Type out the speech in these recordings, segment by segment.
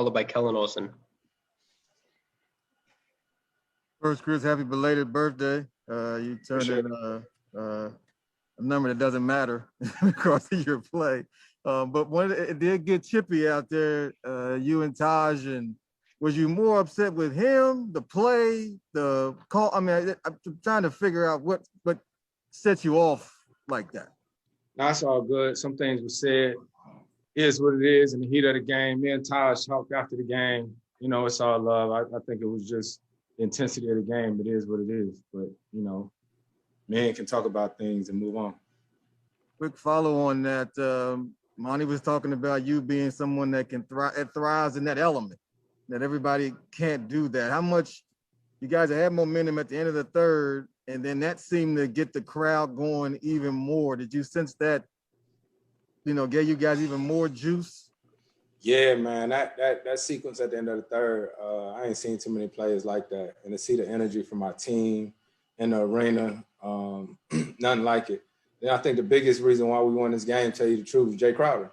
followed by Kellen Olson. First, Chris, happy belated birthday. You turned in a number that doesn't matter across your play. But when it did get chippy out there, you and Taj, and was you more upset with him, the play, the call? I mean, I'm trying to figure out what set you off like that. That's all good. Some things were said. It is what it is in the heat of the game. Me and Taj talked after the game. You know, it's all love. I think it was just the intensity of the game. It is what it is. But, you know, men can talk about things and move on. Quick follow on that. Monty was talking about you being someone that can thrives in that element, that everybody can't do that. How much you guys had momentum at the end of the third, and then that seemed to get the crowd going even more. Did you sense that, you know, gave you guys even more juice? Yeah, man, that sequence at the end of the third, I ain't seen too many players like that. And to see the energy from my team in the arena, nothing like it. And I think the biggest reason why we won this game, tell you the truth, is Jae Crowder.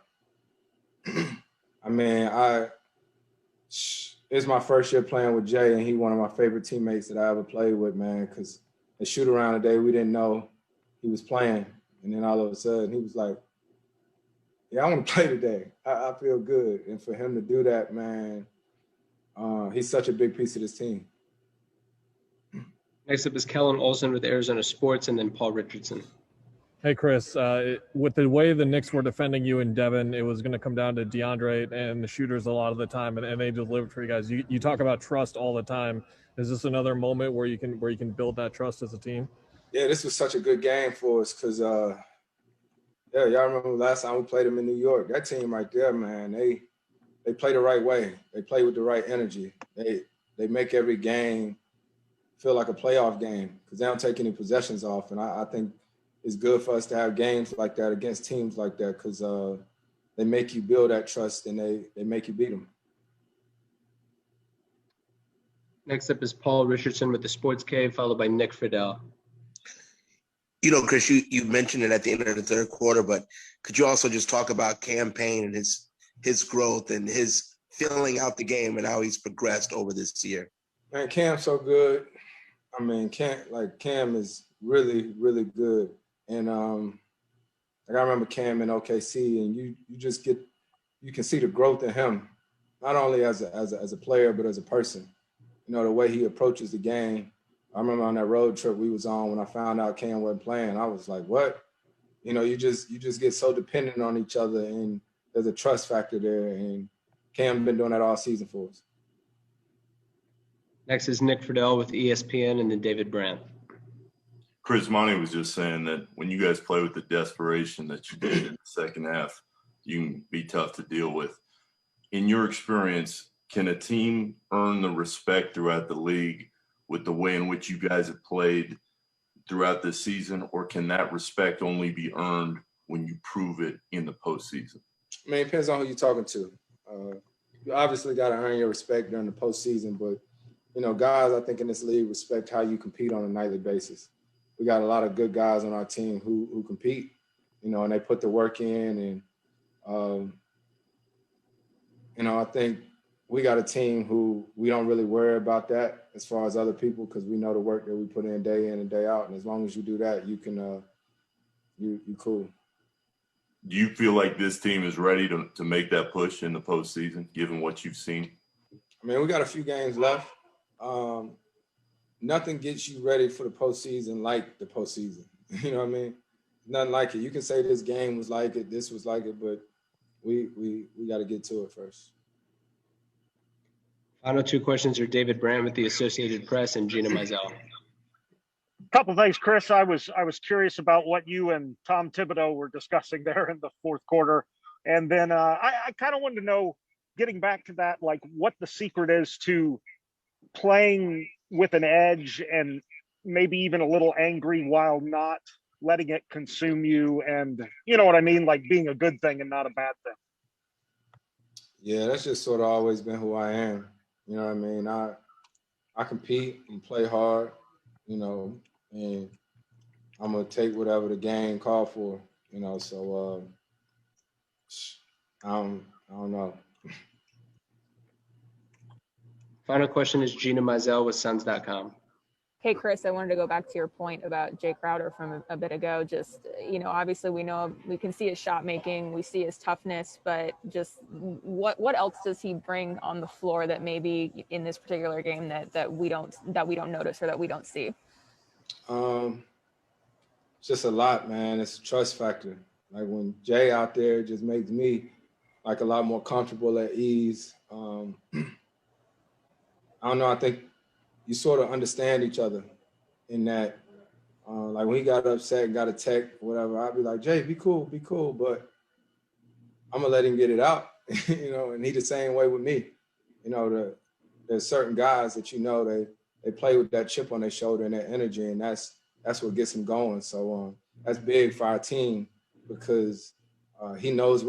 I mean, it's my first year playing with Jay, and he's one of my favorite teammates that I ever played with, man, because the shoot around today, we didn't know he was playing. And then all of a sudden, he was like, yeah, I want to play today. I feel good. And for him to do that, man, he's such a big piece of this team. Next up is Kellen Olson with Arizona Sports, and then Paul Richardson. Hey, Chris, with the way the Knicks were defending you and Devin, it was going to come down to DeAndre and the shooters a lot of the time, and they delivered for you guys. You talk about trust all the time. Is this another moment where you can build that trust as a team? Yeah, this was such a good game for us because, y'all remember last time we played them in New York. That team right there, man, they play the right way. They play with the right energy. They make every game feel like a playoff game because they don't take any possessions off, and I think it's good for us to have games like that against teams like that because they make you build that trust and they make you beat them. Next up is Paul Richardson with the Sports Cave, followed by Nick Friedel. You know, Chris, you mentioned it at the end of the third quarter, but could you also just talk about Cam Payne and his growth and his filling out the game and how he's progressed over this year? Man, Cam's so good. I mean, Cam is really, really good. And I remember Cam in OKC, and you can see the growth in him, not only as a player but as a person. You know, the way he approaches the game. I remember on that road trip we was on when I found out Cam wasn't playing. I was like, what? You know, you just get so dependent on each other, and there's a trust factor there. And Cam been doing that all season for us. Next is Nick Friedel with ESPN, and then David Brandt. Chris, Monty was just saying that when you guys play with the desperation that you did in the second half, you can be tough to deal with. In your experience, can a team earn the respect throughout the league with the way in which you guys have played throughout this season, or can that respect only be earned when you prove it in the postseason? I mean, it depends on who you're talking to. You obviously got to earn your respect during the postseason, but, you know, guys, I think in this league respect how you compete on a nightly basis. We got a lot of good guys on our team who compete, you know, and they put the work in. And, you know, I think we got a team who we don't really worry about that as far as other people because we know the work that we put in and day out. And as long as you do that, you can you cool. Do you feel like this team is ready to make that push in the postseason, given what you've seen? I mean, we got a few games left. Nothing gets you ready for the postseason like the postseason. You know what I mean? Nothing like it. You can say this game was like it, this was like it, but we got to get to it first. Final two questions are David Brandt with the Associated Press and Gina Mizell. Couple of things, Chris. I was curious about what you and Tom Thibodeau were discussing there in the fourth quarter, and then I kind of wanted to know, getting back to that, like what the secret is to playing with an edge and maybe even a little angry while not letting it consume you, and you know what I mean, like being a good thing and not a bad thing. Yeah, that's just sort of always been who I am. You know what I mean? I compete and play hard, you know, and I'm gonna take whatever the game called for, you know. So I don't know. Final question is Gina Mizell with Suns.com. Hey, Chris, I wanted to go back to your point about Jae Crowder from a bit ago. Just, obviously we can see his shot making, we see his toughness, but just what else does he bring on the floor that maybe in this particular game that we don't notice or that we don't see? Just a lot, man. It's a trust factor. Like when Jay out there, just makes me like a lot more comfortable at ease. I don't know. I think you sort of understand each other in that. Like when he got upset and got a tech, whatever, I'd be like, Jay, be cool, but I'm gonna let him get it out, and he the same way with me. There's certain guys that they play with that chip on their shoulder and that energy, and that's what gets them going. So that's big for our team because he knows what